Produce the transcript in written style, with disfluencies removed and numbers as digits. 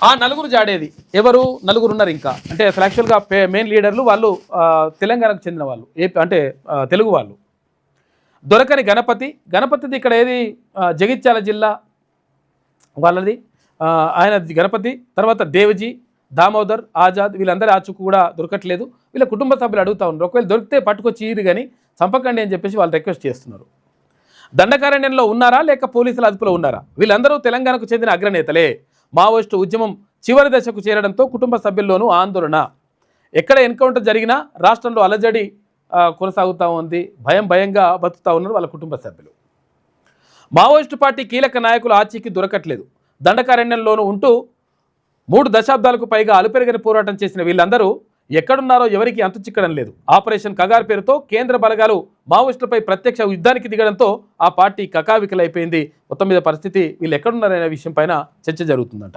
ఆ నలుగురు జాడేది ఎవరు నలుగురు ఉన్నారు ఇంకా అంటే యాక్చువల్గా మెయిన్ లీడర్లు వాళ్ళు తెలంగాణకు చెందిన వాళ్ళు అంటే తెలుగు వాళ్ళు. దొరకని గణపతిది ఇక్కడ ఏది జగిత్యాల జిల్లా వాళ్ళది, ఆయన గణపతి. తర్వాత దేవజీ, దామోదర్, ఆజాద్ వీళ్ళందరి ఆచుకు కూడా దొరకట్లేదు. వీళ్ళ కుటుంబ సభ్యులు అడుగుతూ ఉన్నారు, ఒకవేళ దొరికితే పట్టుకొచ్చి ఈరు కానీ చంపకండి అని చెప్పేసి వాళ్ళు రిక్వెస్ట్ చేస్తున్నారు. దండకారణ్యంలో ఉన్నారా లేక పోలీసుల అదుపులో ఉన్నారా? వీళ్ళందరూ తెలంగాణకు చెందిన అగ్రనేతలే. మావోయిస్టు ఉద్యమం చివరి దశకు చేరడంతో కుటుంబ సభ్యుల్లోనూ ఆందోళన. ఎక్కడ ఎన్కౌంటర్ జరిగినా రాష్ట్రంలో అలజడి కొనసాగుతూ ఉంది. భయంగా బతుకుతూ ఉన్నారు వాళ్ళ కుటుంబ సభ్యులు. మావోయిస్టు పార్టీ కీలక నాయకులు ఆచీకి దొరకట్లేదు. దండకారణ్యంలోనూ ఉంటూ 3 దశాబ్దాలకు పైగా అలుపెరగని పోరాటం చేసిన వీళ్ళందరూ ఎక్కడున్నారో ఎవరికి అంతు చిక్కడం లేదు. ఆపరేషన్ కగార్ పేరుతో కేంద్ర బలగాలు మావోయిస్టులపై ప్రత్యక్ష యుద్ధానికి దిగడంతో ఆ పార్టీ కకావికలైపోయింది. మొత్తం మీద పరిస్థితి వీళ్ళు ఎక్కడున్నారనే విషయం పైన చర్చ జరుగుతుందంట.